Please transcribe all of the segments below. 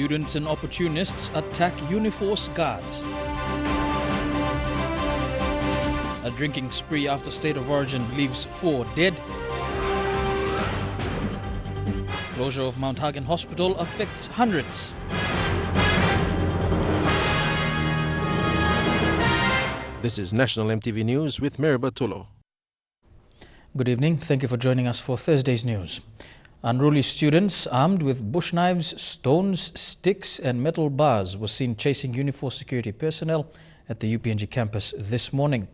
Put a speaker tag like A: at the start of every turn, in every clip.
A: Students and opportunists attack Uniforce Guards. A drinking spree after state of origin leaves 4 dead. Closure of Mt Hagen Hospital affects hundreds.
B: This is National EMTV News with Meriba Tulo.
A: Good evening. Thank you for joining us for Thursday's news. Unruly students armed with bush knives, stones, sticks and metal bars were seen chasing Uniforce security personnel at the UPNG campus this morning.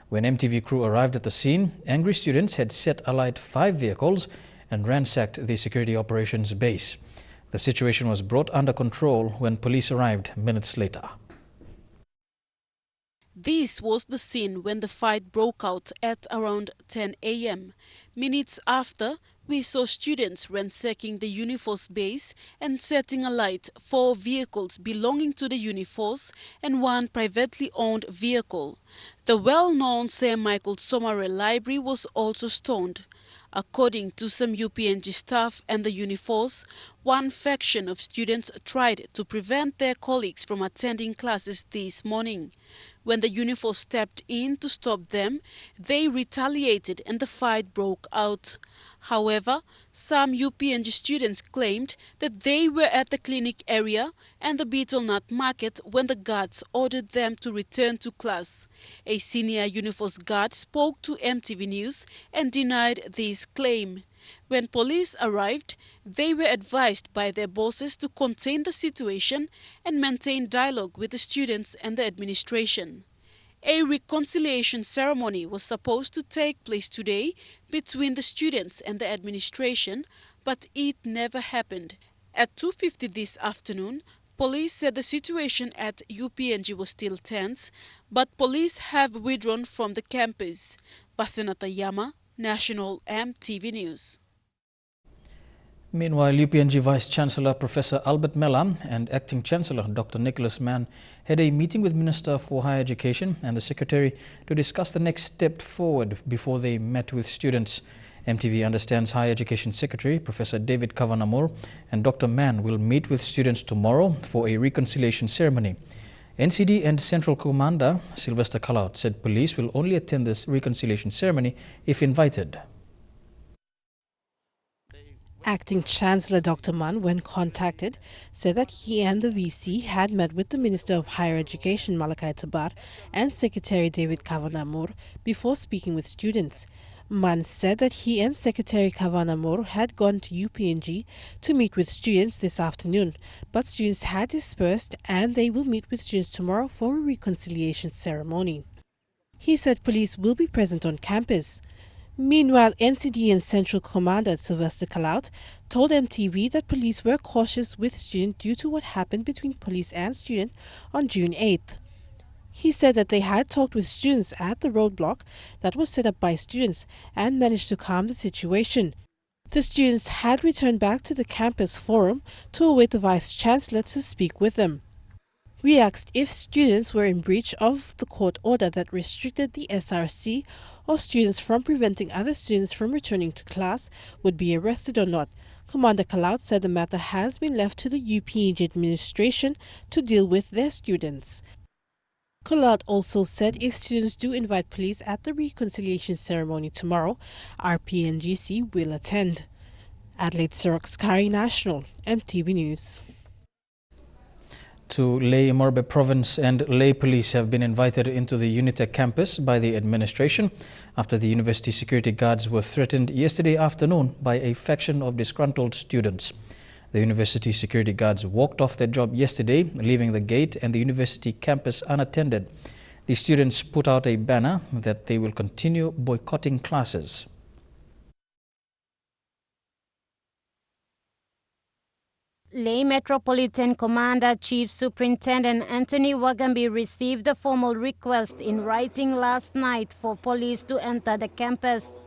A: When MTV crew arrived at the scene, angry students had set alight 5 vehicles and ransacked the security operations base. The situation was brought under control when police arrived minutes later.
C: This was the scene when the fight broke out at around 10 a.m. Minutes after, we saw students ransacking the Uniforce base and setting alight 4 vehicles belonging to the Uniforce and 1 privately owned vehicle. The well-known Sir Michael Somerville Library was also stoned. According to some UPNG staff and the Uniforce, one faction of students tried to prevent their colleagues from attending classes this morning. When the Uniforce stepped in to stop them, they retaliated and the fight broke out. However, some UPNG students claimed that they were at the clinic area and the Beetle Nut Market when the guards ordered them to return to class. A senior Uniforce guard spoke to MTV News and denied this claim. When police arrived, they were advised by their bosses to contain the situation and maintain dialogue with the students and the administration. A reconciliation ceremony was supposed to take place today between the students and the administration, but it never happened. At 2:50 this afternoon, police said the situation at UPNG was still tense, but police have withdrawn from the campus. Basenata Yama, National EMTV News.
A: Meanwhile, UPNG Vice-Chancellor Professor Albert Mellam and Acting Chancellor Dr. Nicholas Mann had a meeting with Minister for Higher Education and the Secretary to discuss the next step forward before they met with students. MTV understands Higher Education Secretary Professor David Kavanagh and Dr. Mann will meet with students tomorrow for a reconciliation ceremony. NCD and Central Commander Sylvester Kalaut said police will only attend this reconciliation ceremony if invited.
D: Acting Chancellor Dr. Mann, when contacted, said that he and the VC had met with the Minister of Higher Education Malakai Tabar and Secretary David Kavanagh before speaking with students. Mann said that he and Secretary Kavanagh had gone to UPNG to meet with students this afternoon, but students had dispersed and they will meet with students tomorrow for a reconciliation ceremony. He said police will be present on campus. Meanwhile, NCD and Central Commander Sylvester Kalaut told MTV that police were cautious with students due to what happened between police and student on June 8th. He said that they had talked with students at the roadblock that was set up by students and managed to calm the situation. The students had returned back to the campus forum to await the Vice-Chancellor to speak with them. We asked if students were in breach of the court order that restricted the SRC or students from preventing other students from returning to class would be arrested or not. Commander Kalaut said the matter has been left to the UPNG administration to deal with their students. Kalaut also said if students do invite police at the reconciliation ceremony tomorrow, RPNGC will attend. Adelaide Sirok National, MTV News.
A: To Ley Morbe Province and Ley Police have been invited into the Unitec campus by the administration after the university security guards were threatened yesterday afternoon by a faction of disgruntled students. The university security guards walked off their job yesterday, leaving the gate and the university campus unattended. The students put out a banner that they will continue boycotting classes.
E: Ley Metropolitan Commander Chief Superintendent Anthony Wagambi received a formal request in writing last night for police to enter the campus.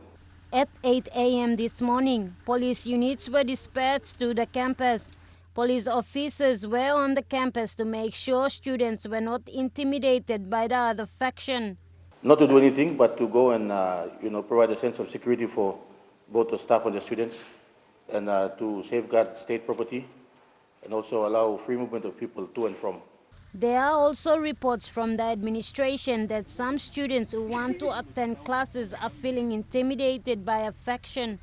E: At 8 a.m. this morning, police units were dispatched to the campus. Police officers were on the campus to make sure students were not intimidated by the other faction.
F: Not to do anything, but to go and provide a sense of security for both the staff and the students, and to safeguard state property. and also allow free movement of people to and from.
E: There are also reports from the administration that some students who want to attend classes are feeling intimidated by a faction.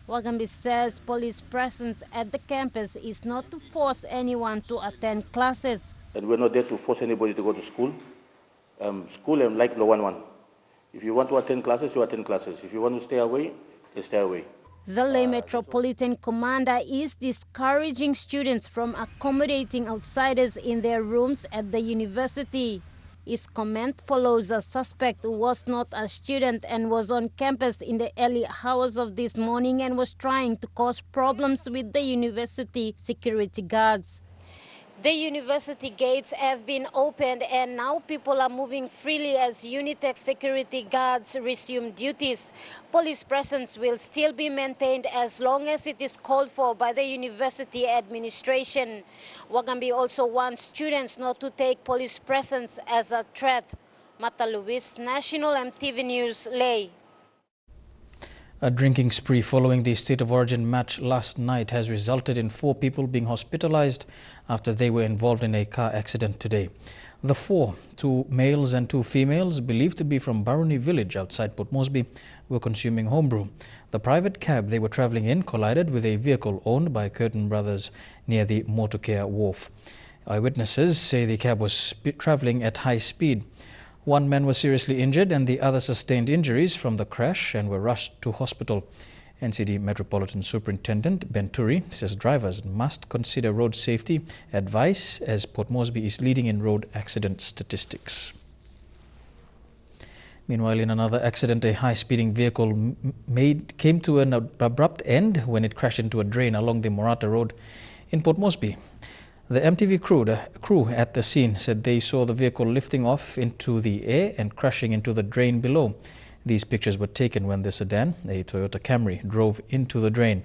E: Wagambi says police presence at the campus is not to force anyone to attend classes.
F: And we're not there to force anybody to go to school. School and like the one. If you want to attend classes, you attend classes. If you want to stay away, you stay away.
E: The Leh Metropolitan Commander is discouraging students from accommodating outsiders in their rooms at the university. His comment follows a suspect who was not a student and was on campus in the early hours of this morning and was trying to cause problems with the university security guards. The university gates have been opened and now people are moving freely as Unitech security guards resume duties. Police presence will still be maintained as long as it is called for by the university administration. Wagambi also wants students not to take police presence as a threat. Mata Luis, National EMTV News, Leh.
A: A drinking spree following the State of Origin match last night has resulted in 4 people being hospitalized after they were involved in a car accident today. The 4, 2 males and 2 females, believed to be from Baruni village outside Port Moresby, were consuming homebrew. The private cab they were travelling in collided with a vehicle owned by Curtin Brothers near the Motorcare Wharf. Eyewitnesses say the cab was travelling at high speed. 1 man was seriously injured and the other sustained injuries from the crash and were rushed to hospital. NCD Metropolitan Superintendent Ben Turi says drivers must consider road safety advice as Port Moresby is leading in road accident statistics. Meanwhile, in another accident, a high-speeding vehicle came to an abrupt end when it crashed into a drain along the Morata Road in Port Moresby. The EMTV crew at the scene said they saw the vehicle lifting off into the air and crashing into the drain below. These pictures were taken when the sedan, a Toyota Camry, drove into the drain.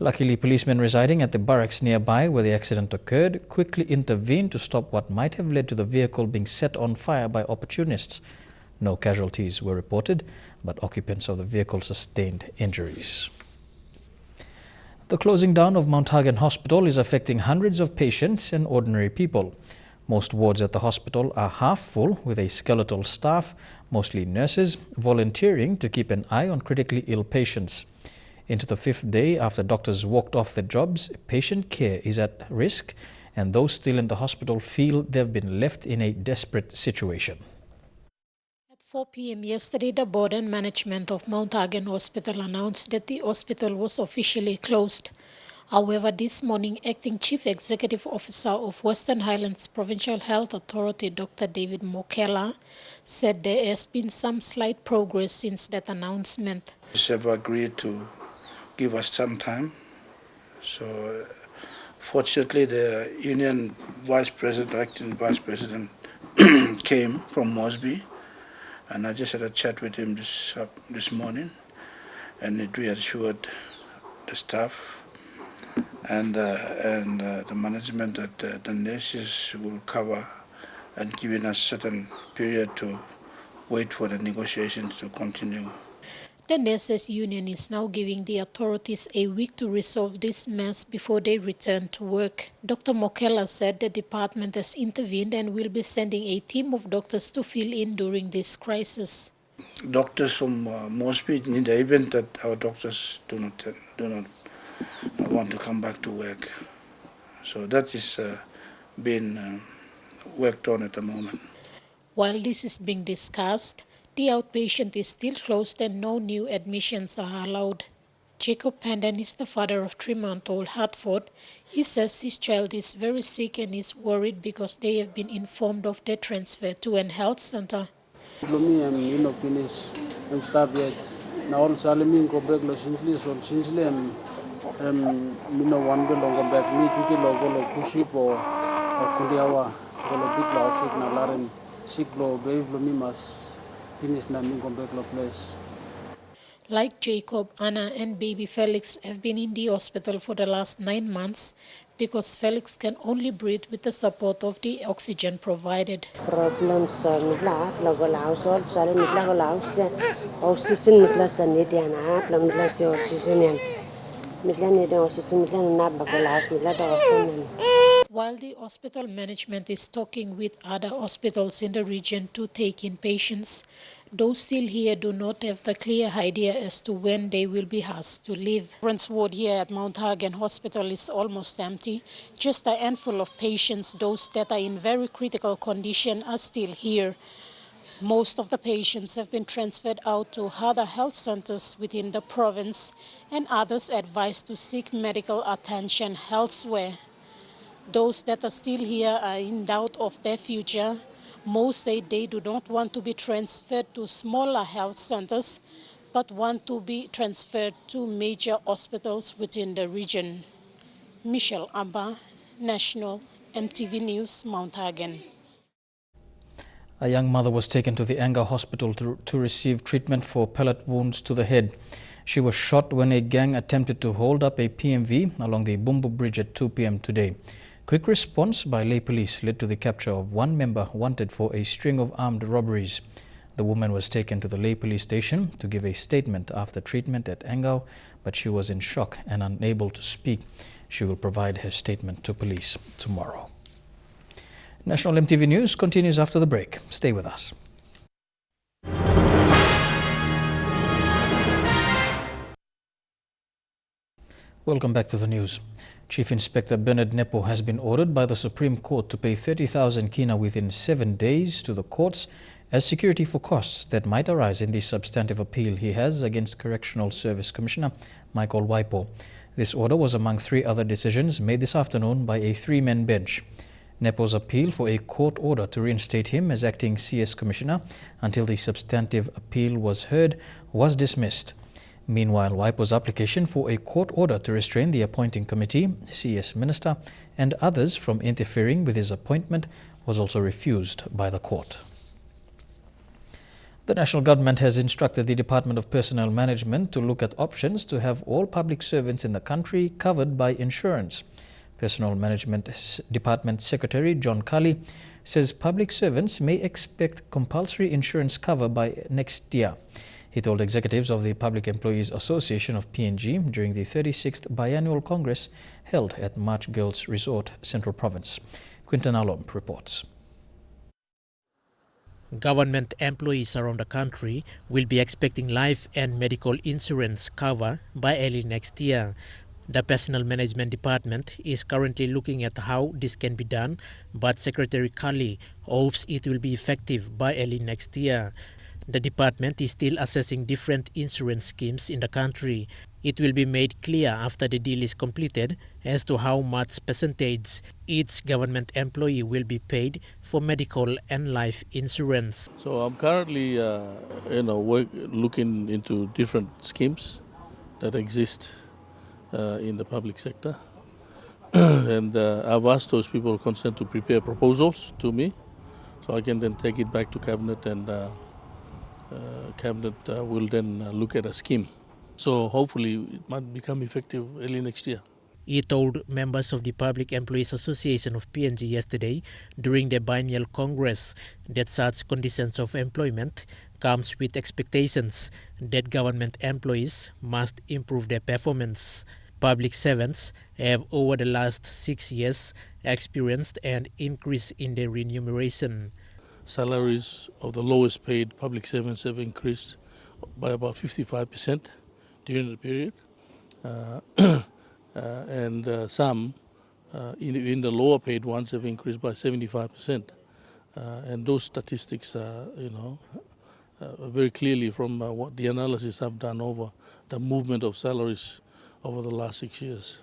A: Luckily, policemen residing at the barracks nearby where the accident occurred quickly intervened to stop what might have led to the vehicle being set on fire by opportunists. No casualties were reported, but occupants of the vehicle sustained injuries. The closing down of Mt Hagen Hospital is affecting hundreds of patients and ordinary people. Most wards at the hospital are half full with a skeletal staff, mostly nurses, volunteering to keep an eye on critically ill patients. Into the 5th day after doctors walked off their jobs, patient care is at risk and those still in the hospital feel they've been left in a desperate situation.
G: At 4 p.m. yesterday, the board and management of Mt Hagen Hospital announced that the hospital was officially closed. However, this morning, Acting Chief Executive Officer of Western Highlands Provincial Health Authority, Dr. David Mokela, said there has been some slight progress since that announcement.
H: They have agreed to give us some time. So, fortunately, the union vice president, acting vice president, came from Moresby, and I just had a chat with him this morning, and it reassured the staff and the management that the nurses will cover and giving us certain period to wait for the negotiations to continue.
G: The nurses union is now giving the authorities a week to resolve this mess before they return to work. Dr. Mokela said the department has intervened and will be sending a team of doctors to fill in during this crisis.
H: Doctors from Moresby, in the event that our doctors do not want to come back to work. So that is being worked on at the moment.
G: While this is being discussed, the outpatient is still closed and no new admissions are allowed. Jacob Pandan is the father of 3-month-old Hartford. He says his child is very sick and is worried because they have been informed of their transfer to an health center. Like Jacob, Anna and baby Felix have been in the hospital for the last 9 months because Felix can only breathe with the support of the oxygen provided.
I: Problems
G: While the hospital management is talking with other hospitals in the region to take in patients, those still here do not have the clear idea as to when they will be asked to leave. The ward here at Mt Hagen Hospital is almost empty. Just a handful of patients, those that are in very critical condition, are still here. Most of the patients have been transferred out to other health centers within the province, and others advised to seek medical attention elsewhere. Those that are still here are in doubt of their future. Most say they do not want to be transferred to smaller health centers, but want to be transferred to major hospitals within the region. Michelle Amba, National MTV News, Mt Hagen.
A: A young mother was taken to the Anga Hospital to receive treatment for pellet wounds to the head. She was shot when a gang attempted to hold up a PMV along the Bumbu Bridge at 2 p.m. today. Quick response by Lay Police led to the capture of one member wanted for a string of armed robberies. The woman was taken to the Lay Police station to give a statement after treatment at Angao, but she was in shock and unable to speak. She will provide her statement to police tomorrow. National MTV News continues after the break. Stay with us. Welcome back to the news. Chief Inspector Bernard Nepo has been ordered by the Supreme Court to pay 30,000 kina within 7 days to the courts as security for costs that might arise in the substantive appeal he has against Correctional Service Commissioner Michael Waipo. This order was among 3 other decisions made this afternoon by a 3-man bench. Nepo's appeal for a court order to reinstate him as acting CS Commissioner until the substantive appeal was heard was dismissed. Meanwhile, Waipo's application for a court order to restrain the appointing committee, CS Minister, and others from interfering with his appointment was also refused by the court. The national government has instructed the Department of Personnel Management to look at options to have all public servants in the country covered by insurance. Personnel Management Department Secretary John Cully says public servants may expect compulsory insurance cover by next year. He told executives of the Public Employees Association of PNG during the 36th Biannual Congress held at March Girls Resort, Central Province. Quinton Alomp reports.
I: Government employees around the country will be expecting life and medical insurance cover by early next year. The Personnel Management Department is currently looking at how this can be done, but Secretary Cully hopes it will be effective by early next year. The department is still assessing different insurance schemes in the country. It will be made clear after the deal is completed as to how much percentage each government employee will be paid for medical and life insurance.
J: So I'm currently, looking into different schemes that exist in the public sector. And I've asked those people concerned to prepare proposals to me so I can then take it back to Cabinet, and Cabinet will then look at a scheme. So hopefully it might become effective early next year.
I: He told members of the Public Employees Association of PNG yesterday during the biennial Congress that such conditions of employment comes with expectations that government employees must improve their performance. Public servants have over the last 6 years experienced an increase in their remuneration.
J: Salaries of the lowest paid public servants have increased by about 55% during the period. And some in the lower paid ones have increased by 75%. And those statistics are, very clearly from what the analysis I've done over the movement of salaries over the last 6 years.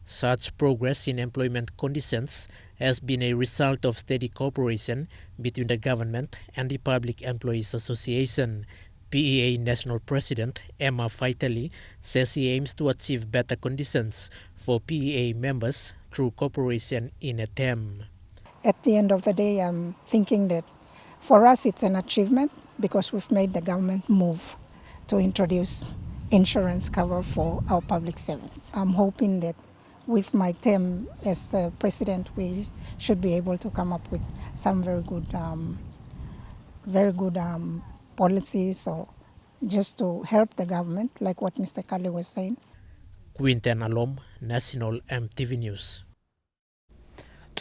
I: Such progress in employment conditions has been a result of steady cooperation between the government and the Public Employees Association. PEA National President Emma Faitali says he aims to achieve better conditions for PEA members through cooperation in a term.
K: At the end of the day, I'm thinking that for us it's an achievement because we've made the government move to introduce insurance cover for our public servants. I'm hoping that with my term as president, we should be able to come up with some very good policies, or just to help the government, like what Mr. Kali was saying.
I: Quinten Alom, National MTV News.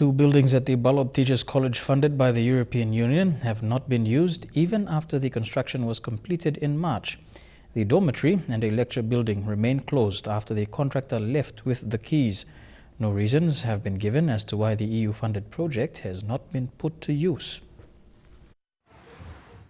A: Two buildings at the Balob Teachers College funded by the European Union have not been used even after the construction was completed in March. The dormitory and a lecture building remain closed after the contractor left with the keys. No reasons have been given as to why the EU-funded project has not been put to use.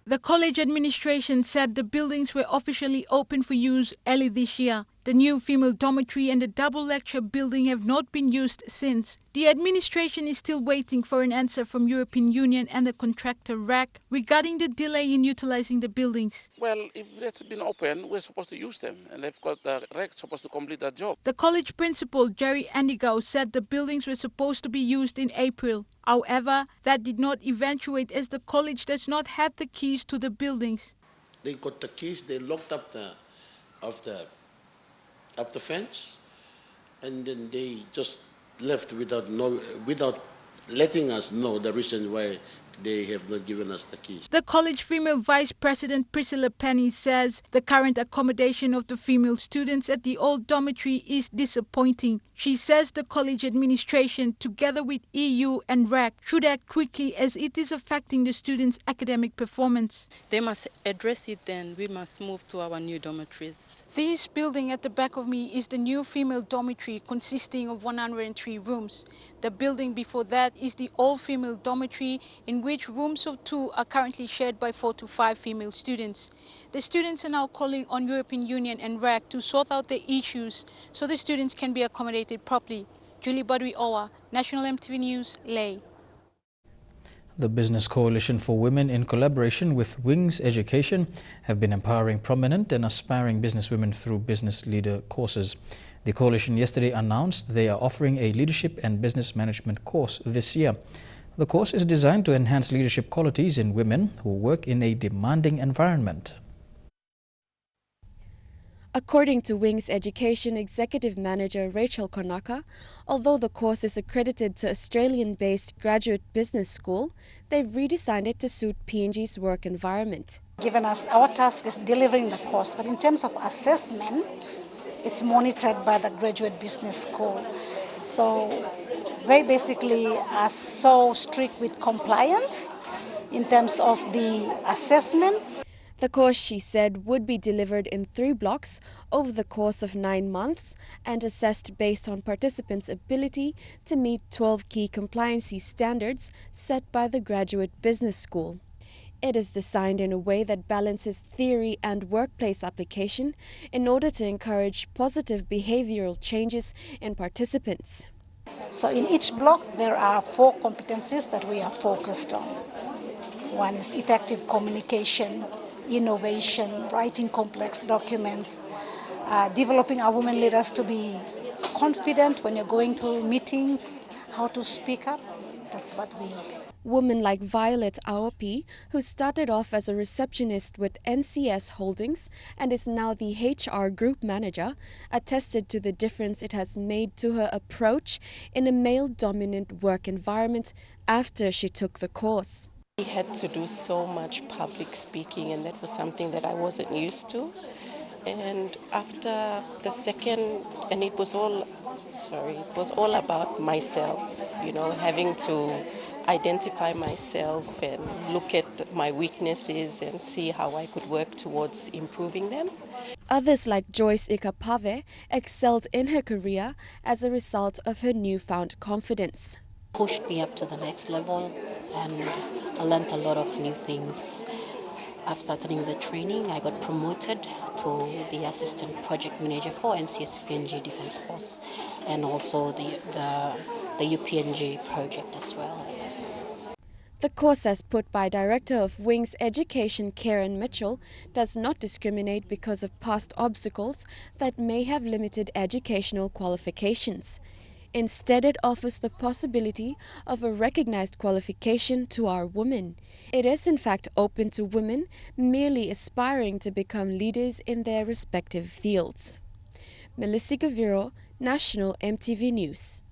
L: The college administration said the buildings were officially open for use early this year. The new female dormitory and the double lecture building have not been used since. The administration is still waiting for an answer from European Union and the contractor RAC regarding the delay in utilizing the buildings.
M: Well, if it's been open, we're supposed to use them, and they've got the RAC supposed to complete that job.
L: The college principal, Jerry Andigau, said the buildings were supposed to be used in April. However, that did not eventuate as the college does not have the keys to the buildings.
N: They got the keys, they locked up the fence, and then they just left without letting us know the reason why they have not given us the keys.
L: The college female vice president Priscilla Penny says the current accommodation of the female students at the old dormitory is disappointing. She says the college administration, together with EU and RAC, should act quickly as it is affecting the students' academic performance.
O: They must address it, then we must move to our new dormitories.
L: This building at the back of me is the new female dormitory consisting of 103 rooms. The building before that is the old female dormitory in which rooms of 2 are currently shared by 4 to 5 female students. The students are now calling on European Union and RAC to sort out the issues so the students can be accommodated properly. Julie Badwi Owa, National EMTV News, Leh.
A: The Business Coalition for Women, in collaboration with Wings Education, have been empowering prominent and aspiring businesswomen through business leader courses. The coalition yesterday announced they are offering a leadership and business management course this year. The course is designed to enhance leadership qualities in women who work in a demanding environment.
P: According to Wings Education Executive Manager Rachel Konaka, although the course is accredited to Australian-based Graduate Business School, they've redesigned it to suit PNG's work environment.
Q: Given us, our task is delivering the course, but in terms of assessment, it's monitored by the Graduate Business School. So they basically are so strict with compliance in terms of the assessment.
P: The course, she said, would be delivered in 3 blocks over the course of 9 months and assessed based on participants' ability to meet 12 key compliancy standards set by the Graduate Business School. It is designed in a way that balances theory and workplace application in order to encourage positive behavioral changes in participants.
Q: So in each block there are 4 competencies that we are focused on. One is effective communication, innovation, writing complex documents, developing our women leaders to be confident when you're going to meetings, how to speak up. That's what we...
P: Women like Violet Aopi, who started off as a receptionist with NCS Holdings and is now the HR group manager, attested to the difference it has made to her approach in a male-dominant work environment after she took the course.
O: We had to do so much public speaking, and that was something that I wasn't used to. And after the second, and it was all about myself, you know, having to identify myself and look at my weaknesses and see how I could work towards improving them.
P: Others like Joyce Ikapave excelled in her career as a result of her newfound confidence.
R: Pushed me up to the next level, and I learned a lot of new things. After attending the training, I got promoted to the Assistant Project Manager for NCS Defence Force, and also the UPNG project as well. Yes.
P: The course, as put by Director of Wings Education Karen Mitchell, does not discriminate because of past obstacles that may have limited educational qualifications. Instead, it offers the possibility of a recognized qualification to our women. It is in fact open to women merely aspiring to become leaders in their respective fields. Melissa Gaviro, National EMTV News.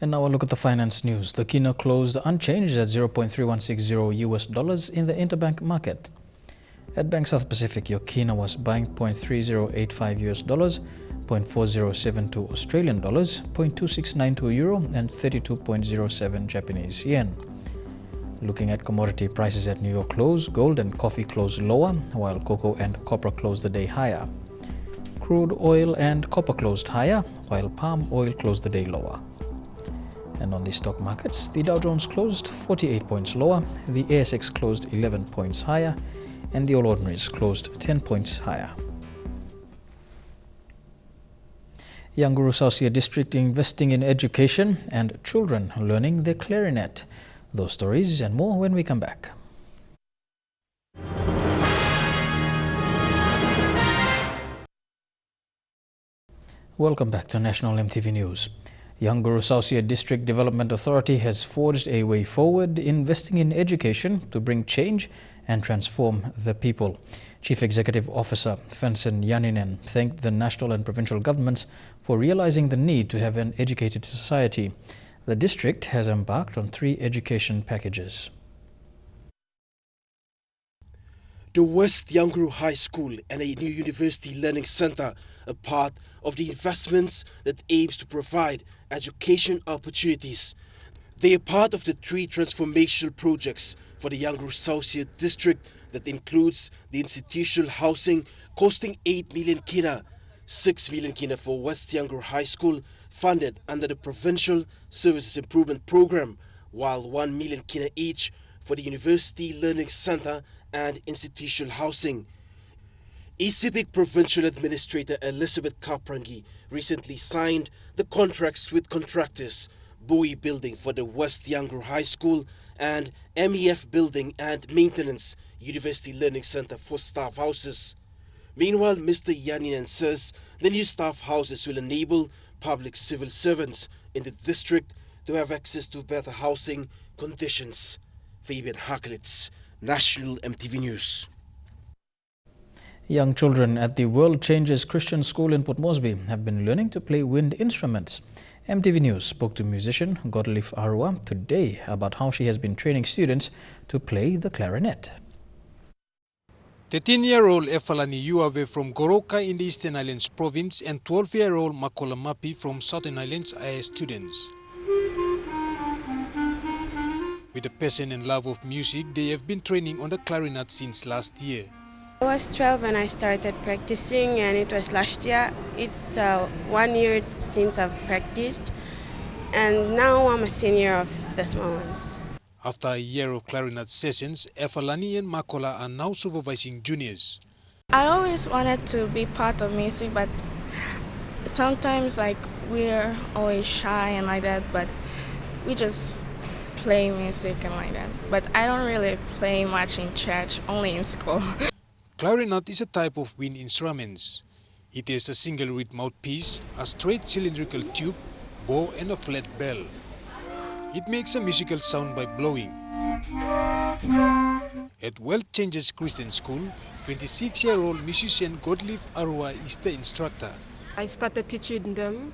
A: And now a look at the finance news. The kina closed unchanged at $0.3160 in the interbank market. At Bank South Pacific, your kina was buying $0.3085 US, $0.4072 Australian dollars, $0.2692 euro, and 32.07 Japanese yen. Looking at commodity prices at New York close, gold and coffee closed lower, while cocoa and copper closed the day higher. Crude oil and copper closed higher, while palm oil closed the day lower. And on the stock markets, the Dow Jones closed 48 points lower, the ASX closed 11 points higher, and the All Ordinaries closed 10 points higher. Young Guru Sausia District investing in education and children learning the clarinet. Those stories and more when we come back. Welcome back to National MTV News. Young Guru Sausia District Development Authority has forged a way forward investing in education to bring change and transform the people. Chief Executive Officer Fenson Yaninen thanked the national and provincial governments for realizing the need to have an educated society. The district has embarked on 3 education packages.
B: The West Young Guru High School and a new university learning center are part of the investments that aims to provide education opportunities. They are part of the 3 transformational projects for the Young Guru Sausia district that includes the institutional housing costing 8 million kina, 6 million kina for West Young Guru High School funded under the Provincial Services Improvement Program, while 1 million kina each for the University Learning Center and institutional housing. ECPIC Provincial Administrator Elizabeth Kaprangi recently signed the contracts with contractors, Bowie Building for the West Young Guru High School and MEF Building and Maintenance, University Learning Center for staff houses. Meanwhile, Mr. Yaninen says the new staff houses will enable public civil servants in the district to have access to better housing conditions. Fabian Hakelitz, National MTV News.
A: Young children at the World Changes Christian School in Port Moresby have been learning to play wind instruments. MTV News spoke to musician Godlief Arua today about how she has been training students to play the clarinet.
S: 13-year-old Efalani Uave from Goroka in the Eastern Islands province and 12-year-old Makola Mapi from Southern Islands are students. With a passion and love of music, they have been training on the clarinet since last year.
T: I was 12 when I started practicing, and it was last year. It's 1 year since I've practiced, and now I'm a senior of the small ones.
S: After a year of clarinet sessions, Efalani and Makola are now supervising juniors.
U: I always wanted to be part of music, but sometimes we're always shy and like that, but we just play music and like that. But I don't really play much in church, only in school.
S: Clarinet is a type of wind instruments. It has a single reed mouthpiece, a straight cylindrical tube, bow and a flat bell. It makes a musical sound by blowing. At World Changes Christian School, 26-year-old musician Godlief Arua is the instructor.
V: I started teaching them,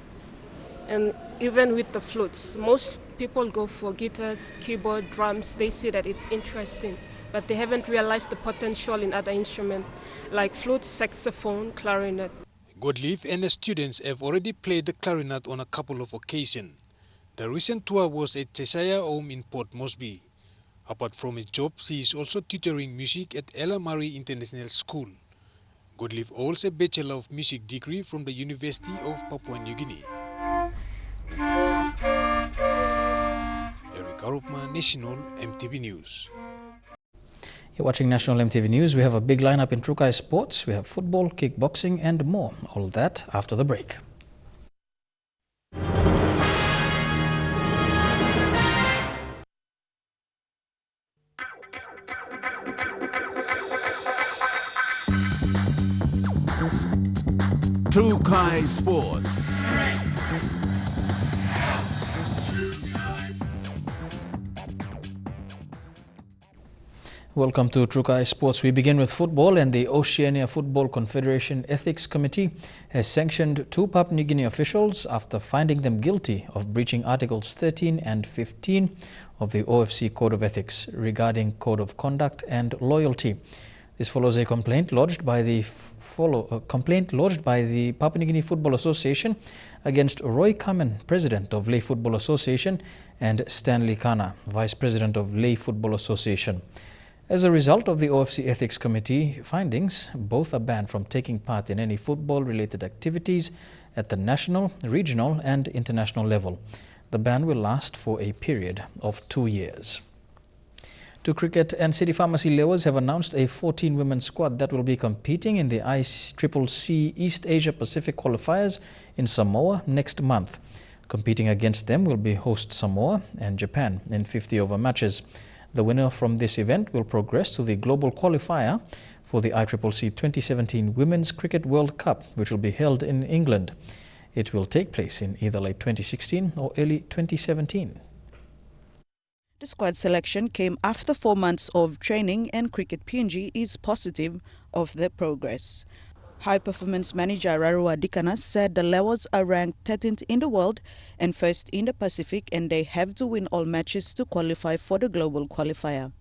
V: and even with the flutes. Most people go for guitars, keyboard, drums. They see that it's interesting, but they haven't realized the potential in other instruments like flute, saxophone, clarinet.
S: Godlief and the students have already played the clarinet on a couple of occasions. The recent tour was at Cheshire Home in Port Moresby. Apart from his job, she is also tutoring music at Ella Murray International School. Godlief holds a Bachelor of Music degree from the University of Papua New Guinea. Eric Arupma, National MTV News.
A: You're watching National MTV News. We have a big lineup in Trukai Sports. We have football, kickboxing and more. All that after the break.
W: Trukai Sports.
A: Welcome to Trukai Sports. We begin with football, and the Oceania Football Confederation Ethics Committee has sanctioned 2 Papua New Guinea officials after finding them guilty of breaching Articles 13 and 15 of the OFC Code of Ethics regarding Code of Conduct and Loyalty. This follows a complaint lodged by the Papua New Guinea Football Association against Roy Kamen, President of Lay Football Association, and Stanley Kana, Vice President of Lay Football Association. As a result of the OFC Ethics Committee findings, both are banned from taking part in any football-related activities at the national, regional and international level. The ban will last for a period of 2 years. To cricket, and City Pharmacy Lewis have announced a 14-women squad that will be competing in the ICCC East Asia Pacific qualifiers in Samoa next month. Competing against them will be host Samoa and Japan in 50-over matches. The winner from this event will progress to the global qualifier for the ICCC 2017 Women's Cricket World Cup, which will be held in England. It will take place in either late 2016 or early 2017.
C: The squad selection came after 4 months of training, and Cricket PNG is positive of their progress. High Performance Manager Rarua Dikanas said the Lewis are ranked 13th in the world and first in the Pacific, and they have to win all matches to qualify for the global qualifier.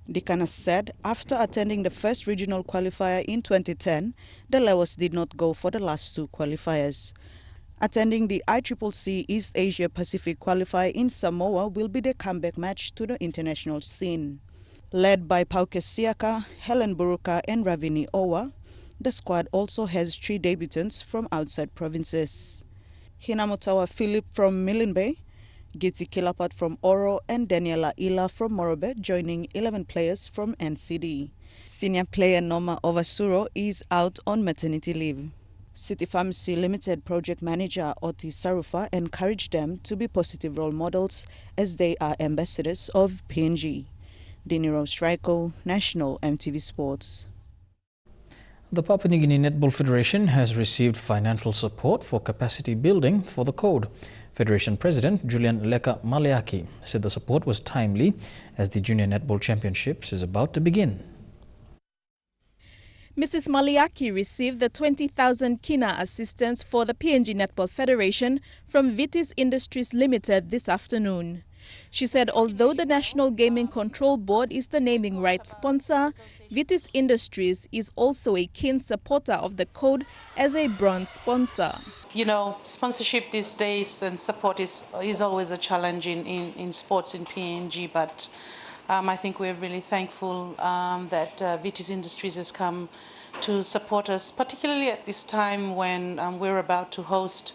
C: Dikanas said after attending the first regional qualifier in 2010, the Lewis did not go for the last 2 qualifiers. Attending the ICCC East Asia Pacific qualifier in Samoa will be the comeback match to the international scene. Led by Pauke Siaka, Helen Buruka and Ravini Owa, the squad also has 3 debutants from outside provinces. Hinamutawa Philip from Milne Bay, Giti Kilapat from Oro and Daniela Ila from Morobe joining 11 players from NCD. Senior player Noma Ovasuro is out on maternity leave. City Pharmacy Limited project manager Oti Sarufa encouraged them to be positive role models as they are ambassadors of PNG. Diniro Straiko, National EMTV Sports.
A: The Papua New Guinea Netball Federation has received financial support for capacity building for the code. Federation President Julian Leka Maleaki said the support was timely as the Junior Netball Championships is about to begin.
D: Mrs. Maliaki received the 20,000 kina assistance for the PNG Netball Federation from Vitis Industries Limited this afternoon. She said although the National Gaming Control Board is the naming rights sponsor, Vitis Industries is also a keen supporter of the code as a bronze sponsor.
W: You know, sponsorship these days and support is always a challenge in sports in PNG, but I think we're really thankful that Vitis Industries has come to support us, particularly at this time when we're about to host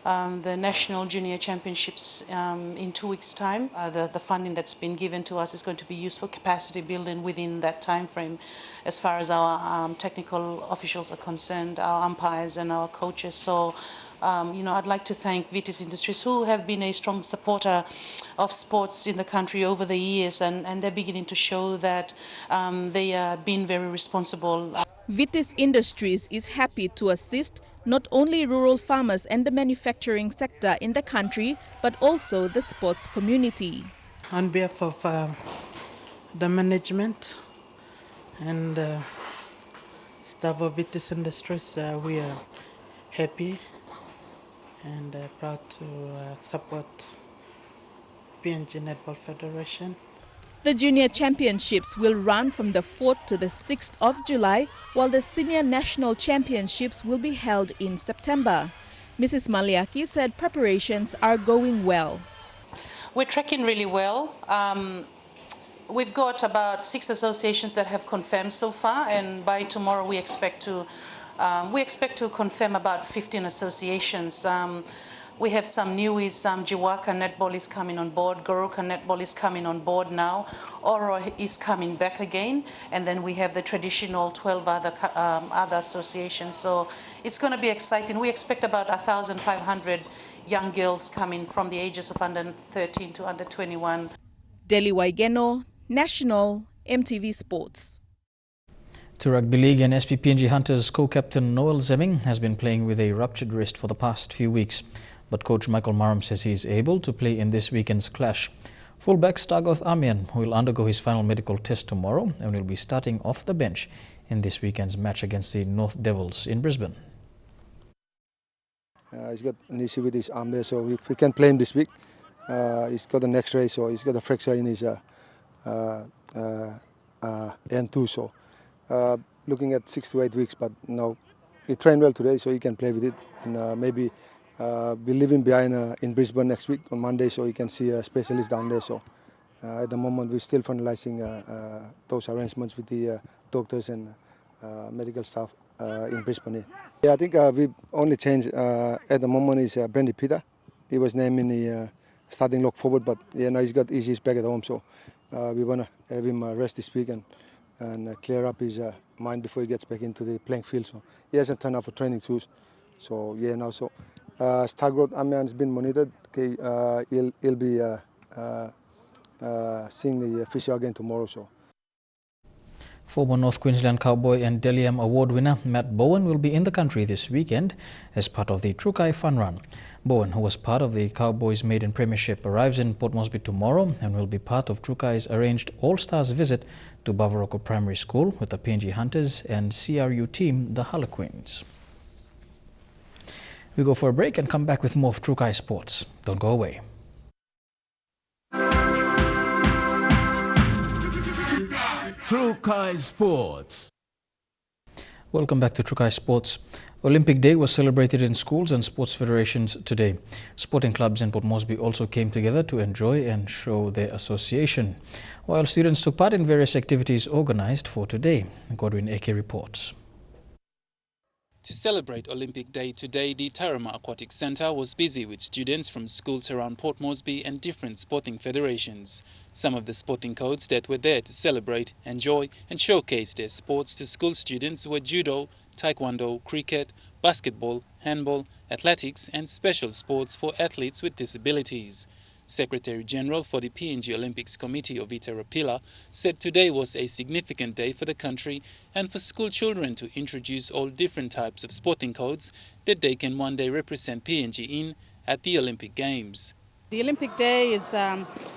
W: the National Junior Championships in 2 weeks' time. The funding that's been given to us is going to be used for capacity building within that time frame as far as our technical officials are concerned, our umpires and our coaches. So, you know, I'd like to thank Vitis Industries, who have been a strong supporter of sports in the country over the years, and they're beginning to show that they are being very responsible.
D: Vitis Industries is happy to assist not only rural farmers and the manufacturing sector in the country, but also the sports community.
X: On behalf of the management and staff of Vitis Industries, we are happy and proud to support PNG Netball Federation.
D: The Junior Championships will run from the 4th to the 6th of July, while the Senior National Championships will be held in September. Mrs. Maliaki said preparations are going well.
W: We're tracking really well. We've got about 6 associations that have confirmed so far, and by tomorrow we expect to confirm about 15 associations. We have some newies, Jiwaka Netball is coming on board, Goroka Netball is coming on board now, Oro is coming back again, and then we have the traditional 12 other associations. So it's going to be exciting. We expect about 1,500 young girls coming from the ages of under 13 to under 21.
D: Deli Waigeno, National EMTV Sports.
A: To Rugby League, and SPPNG Hunters co-captain Noel Zemming has been playing with a ruptured wrist for the past few weeks. But coach Michael Marum says he is able to play in this weekend's clash. Fullback Stargoth Amian will undergo his final medical test tomorrow and will be starting off the bench in this weekend's match against the North Devils in Brisbane.
Y: He's got an issue with his arm there, so if we can play him this week, he's got an X-ray, so he's got a fracture in his N2, so looking at 6 to 8 weeks. But now he trained well today, so he can play with it. And maybe be leaving behind in Brisbane next week on Monday, so he can see a specialist down there. So at the moment, we're still finalizing those arrangements with the doctors and medical staff in Brisbane. Yeah, I think we only changed at the moment is Brandy Peter. He was named in the starting lock forward, but yeah, now he's got issues back at home, so we want to have him rest this week and clear up his mind before he gets back into the playing field. So he hasn't turned up for training too. So yeah, now so Stargrowth Amian's been monitored. Okay, he'll be seeing the physio again tomorrow. So.
A: Former North Queensland Cowboy and Delium Award winner Matt Bowen will be in the country this weekend as part of the Trukai Fun Run. Bowen, who was part of the Cowboys' maiden premiership, arrives in Port Moresby tomorrow and will be part of Trukai's arranged All-Stars visit to Bavaroko Primary School with the PNG Hunters and CRU team, the Harlequins. We go for a break and come back with more of Trukai Sports. Don't go away.
E: Trukai Sports.
A: Welcome back to Trukai Sports. Olympic Day was celebrated in schools and sports federations today. Sporting clubs in Port Moresby also came together to enjoy and show their association, while students took part in various activities organized for today. Godwin Eke reports.
F: To celebrate Olympic Day today, the Tarama Aquatic Centre was busy with students from schools around Port Moresby and different sporting federations. Some of the sporting codes that were there to celebrate, enjoy and showcase their sports to school students were judo, taekwondo, cricket, basketball, handball, athletics and special sports for athletes with disabilities. Secretary General for the PNG Olympics Committee of Itarapila said today was a significant day for the country and for school children to introduce all different types of sporting codes that they can one day represent PNG in at the Olympic Games.
G: The Olympic Day is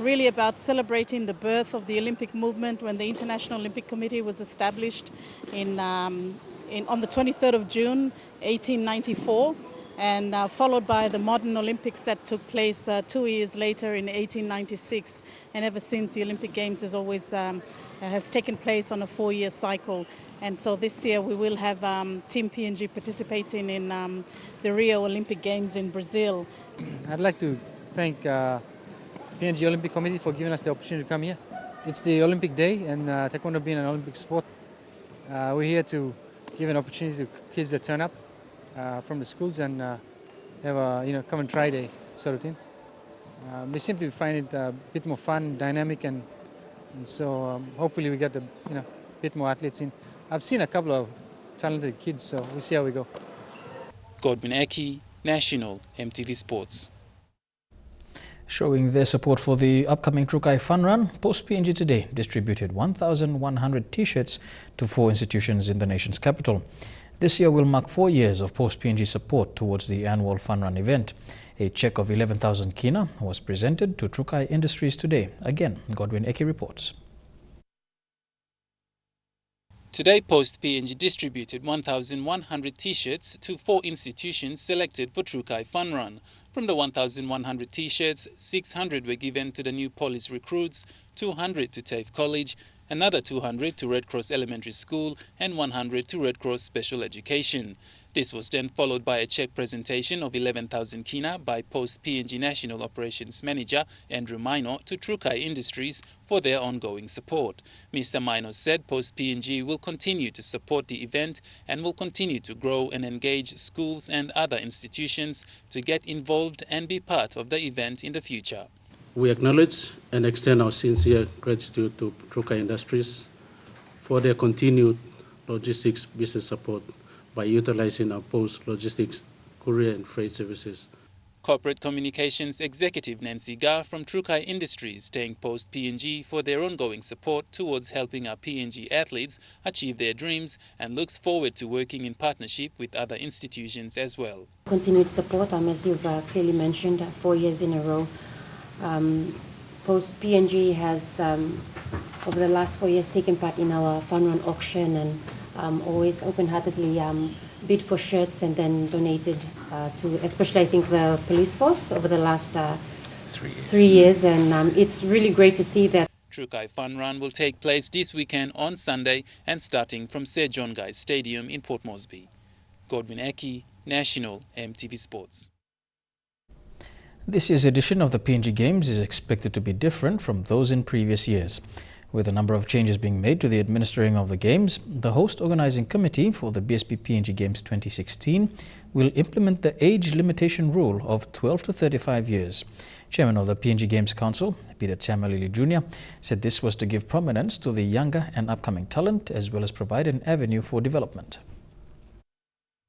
G: really about celebrating the birth of the Olympic movement when the International Olympic Committee was established on the 23rd of June, 1894. And followed by the modern Olympics that took place 2 years later in 1896. And ever since, the Olympic Games has taken place on a 4-year cycle. And so this year we will have Team PNG participating in the Rio Olympic Games in Brazil.
H: I'd like to thank PNG Olympic Committee for giving us the opportunity to come here. It's the Olympic Day, and Taekwondo being an Olympic sport, we're here to give an opportunity to kids that turn up from the schools and have a come and try day sort of thing. We simply find it a bit more fun, dynamic, and so hopefully we get a bit more athletes in. I've seen a couple of talented kids, so we'll see how we go.
F: Godwin Eki, National EMTV Sports.
A: Showing their support for the upcoming Trukai Fun Run, Post PNG today distributed 1,100 T-shirts to 4 institutions in the nation's capital. This year will mark 4 years of Post PNG support towards the annual Fun Run event. A cheque of 11,000 kina was presented to Trukai Industries today. Again, Godwin Eki reports.
F: Today, Post PNG distributed 1,100 T-shirts to 4 institutions selected for Trukai Fun Run. From the 1,100 T-shirts, 600 were given to the new police recruits, 200 to TAFE College, another 200 to Red Cross Elementary School and 100 to Red Cross Special Education. This was then followed by a cheque presentation of 11,000 kina by Post PNG National Operations Manager Andrew Mino to Trukai Industries for their ongoing support. Mr. Mino said Post PNG will continue to support the event and will continue to grow and engage schools and other institutions to get involved and be part of the event in the future.
J: We acknowledge and extend our sincere gratitude to Trukai Industries for their continued logistics business support by utilizing our post logistics, courier and freight services.
F: Corporate Communications Executive Nancy Gar from Trukai Industries thanked Post PNG for their ongoing support towards helping our PNG athletes achieve their dreams and looks forward to working in partnership with other institutions as well.
Z: Continued support, as you've clearly mentioned, 4 years in a row. Post PNG has, over the last 4 years, taken part in our Fun Run auction and always open-heartedly bid for shirts and then donated to, especially I think, the police force over the last 3 years. And it's really great to see that.
F: Trukai Fun Run will take place this weekend on Sunday and starting from Sir John Guy Stadium in Port Moresby. Godwin Eki, National EMTV Sports.
A: This year's edition of the PNG Games is expected to be different from those in previous years. With a number of changes being made to the administering of the Games, the host organising committee for the BSP PNG Games 2016 will implement the age limitation rule of 12 to 35 years. Chairman of the PNG Games Council, Peter Chamalili Jr., said this was to give prominence to the younger and upcoming talent as well as provide an avenue for development.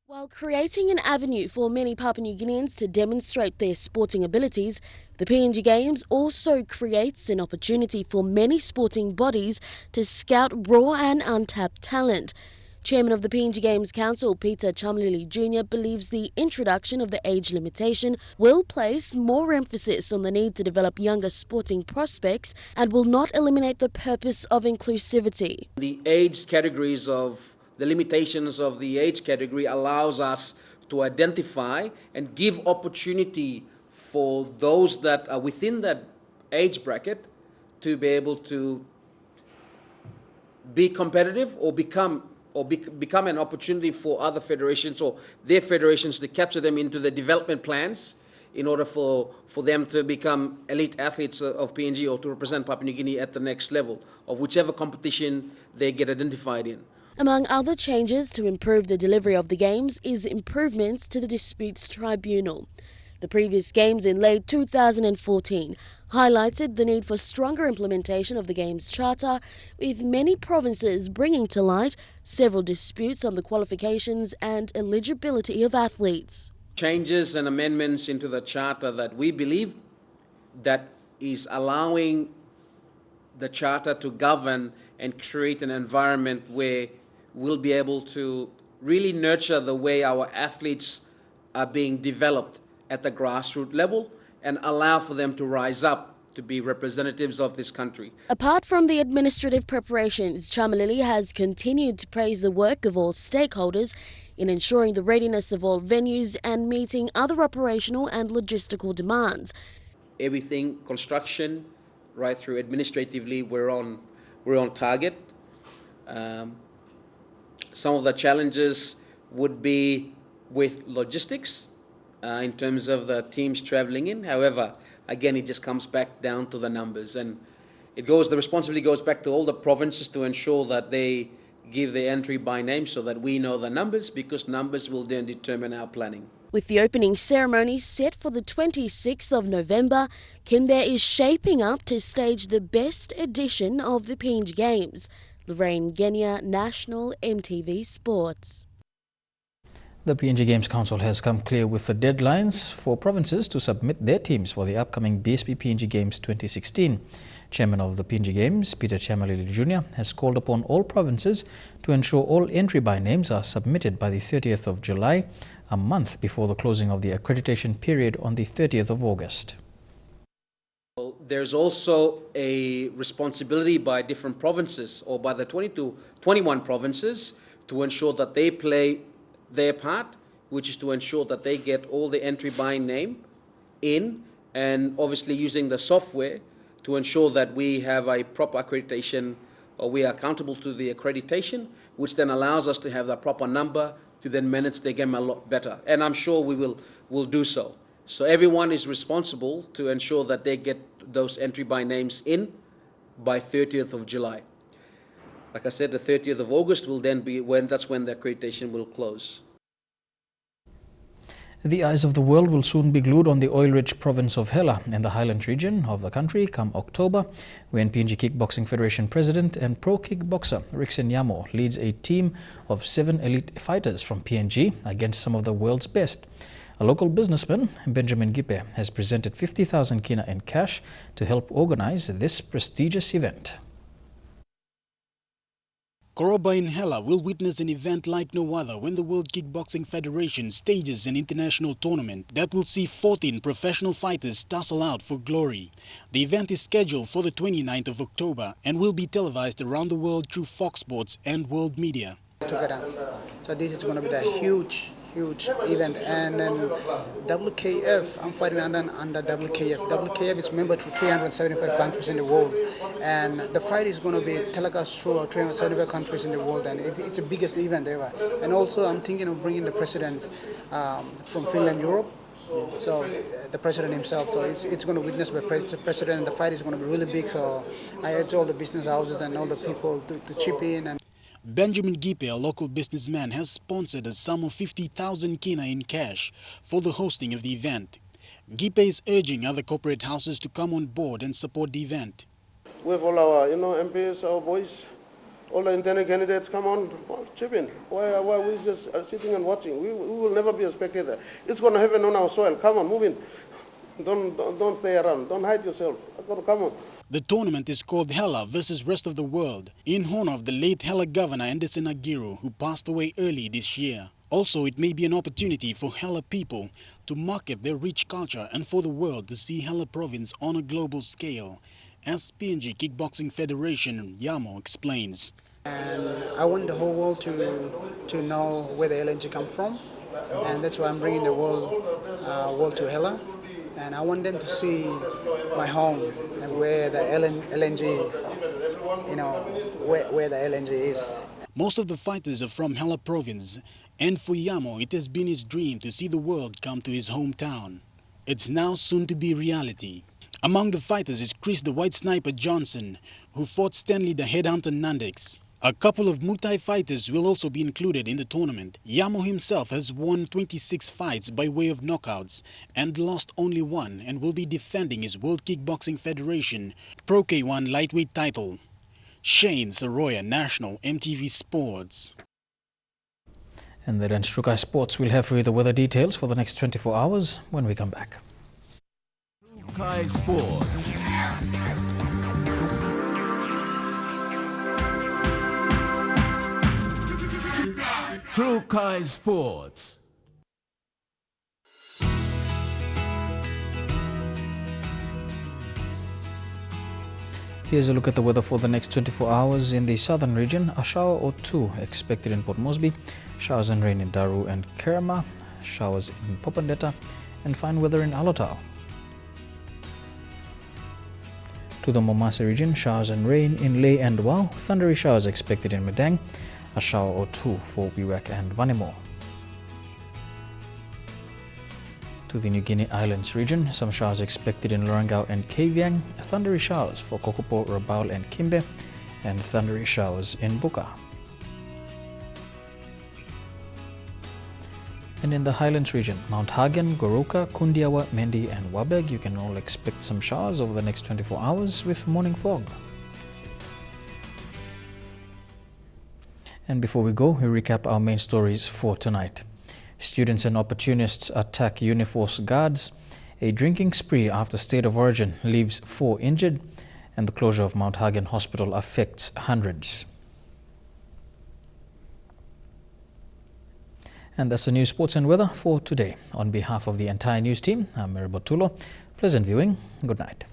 E: While creating an avenue for many Papua New Guineans to demonstrate their sporting abilities, the PNG Games also creates an opportunity for many sporting bodies to scout raw and untapped talent. Chairman of the PNG Games Council, Peter Chamalili Jr., believes the introduction of the age limitation will place more emphasis on the need to develop younger sporting prospects and will not eliminate the purpose of inclusivity.
I: The age categories of the limitations of the age category allows us to identify and give opportunity for those that are within that age bracket to be able to be competitive or become an opportunity for other federations or their federations to capture them into the development plans in order for them to become elite athletes of PNG or to represent Papua New Guinea at the next level of whichever competition they get identified in.
E: Among other changes to improve the delivery of the Games is improvements to the Disputes Tribunal. The previous Games in late 2014 highlighted the need for stronger implementation of the Games Charter, with many provinces bringing to light several disputes on the qualifications and eligibility of athletes.
I: Changes and amendments into the Charter that we believe that is allowing the Charter to govern and create an environment where we'll be able to really nurture the way our athletes are being developed at the grassroots level and allow for them to rise up to be representatives of this country.
E: Apart from the administrative preparations, Chamalili has continued to praise the work of all stakeholders in ensuring the readiness of all venues and meeting other operational and logistical demands.
I: Everything, construction, right through administratively, we're on target. Some of the challenges would be with logistics in terms of the teams traveling in. However, again, it just comes back down to the numbers, and the responsibility goes back to all the provinces to ensure that they give the entry by name so that we know the numbers, because numbers will then determine our planning.
E: With the opening ceremony set for the 26th of November, Kimber is shaping up to stage the best edition of the PNG Games. Lorraine Genia, National EMTV Sports.
A: The PNG Games Council has come clear with the deadlines for provinces to submit their teams for the upcoming BSP PNG Games 2016. Chairman of the PNG Games, Peter Chamalili Jr., has called upon all provinces to ensure all entry by names are submitted by the 30th of July, a month before the closing of the accreditation period on the 30th of August.
I: There's also a responsibility by different provinces or by the 21 provinces to ensure that they play their part, which is to ensure that they get all the entry by name in, and obviously using the software to ensure that we have a proper accreditation, or we are accountable to the accreditation, which then allows us to have the proper number to then manage the game a lot better. And I'm sure we will do so. So everyone is responsible to ensure that they get those entry by names in by 30th of July. Like I said, the 30th of August will then be that's when the accreditation will close.
A: The eyes of the world will soon be glued on the oil-rich province of Hela in the highlands region of the country come October, when PNG Kickboxing Federation President and pro kickboxer Rickson Yamo leads a team of 7 elite fighters from PNG against some of the world's best. A local businessman, Benjamin Gipe, has presented 50,000 kina in cash to help organize this prestigious event.
K: Koroba in Hela will witness an event like no other when the World Kickboxing Federation stages an international tournament that will see 14 professional fighters tussle out for glory. The event is scheduled for the 29th of October and will be televised around the world through Fox Sports and World Media.
L: Together. So this is going to be the huge huge event. And then WKF, I'm fighting under WKF. WKF is member to 375 countries in the world. And the fight is going to be telecast through 375 countries in the world. And it's the biggest event ever. And also I'm thinking of bringing the president from Finland, Europe. So the president himself, so it's going to witness by the president, and the fight is going to be really big. So I urge all the business houses and all the people to chip in. And
K: Benjamin Gipe, a local businessman, has sponsored a sum of 50,000 kina in cash for the hosting of the event. Gipe is urging other corporate houses to come on board and support the event.
M: We have all our, MPs, our boys, all the internal candidates, come on, chip in. Why are we just sitting and watching? We will never be a spectator. It's going to happen on our soil. Come on, move in. Don't stay around. Don't hide yourself. Come on.
K: The tournament is called Hela versus Rest of the World in honor of the late Hela governor Anderson Aguirre, who passed away early this year. Also, it may be an opportunity for Hela people to market their rich culture and for the world to see Hela province on a global scale, as PNG Kickboxing Federation Yamo explains.
L: And I want the whole world to know where the LNG come from, and that's why I'm bringing the world to Hela. And I want them to see my home and where the LNG, where the LNG is.
K: Most of the fighters are from Hela province, and for Yamo, it has been his dream to see the world come to his hometown. It's now soon to be reality. Among the fighters is Chris the White Sniper Johnson, who fought Stanley the Headhunter Nandex. A couple of Muay Thai fighters will also be included in the tournament. Yamo himself has won 26 fights by way of knockouts and lost only one, and will be defending his World Kickboxing Federation Pro K1 lightweight title. Shane Saroya, National EMTV Sports.
A: And that ends Trukai Sports. We'll have for you the weather details for the next 24 hours when we come back.
N: Trukai Sports. Trukai Sports.
A: Here's a look at the weather for the next 24 hours in the southern region. A shower or two expected in Port Moresby, showers and rain in Daru and Kerma, showers in Popondetta, and fine weather in Alotau. To the Momase region, showers and rain in Leh and Wau, thundery showers expected in Medang, a shower or two for Wewak and Vanimo. To the New Guinea Islands region, some showers expected in Lorengau and Kavieng, thundery showers for Kokopo, Rabaul and Kimbe, and thundery showers in Buka. And in the Highlands region, Mt Hagen, Goroka, Kundiawa, Mendi and Wabeg, you can all expect some showers over the next 24 hours with morning fog. And before we go, we recap our main stories for tonight. Students and opportunists attack Uniforce Guards. A drinking spree after state of origin leaves 4 injured. And the closure of Mt Hagen Hospital affects hundreds. And that's the news, sports and weather for today. On behalf of the entire news team, I'm Mary Botulo. Pleasant viewing. Good night.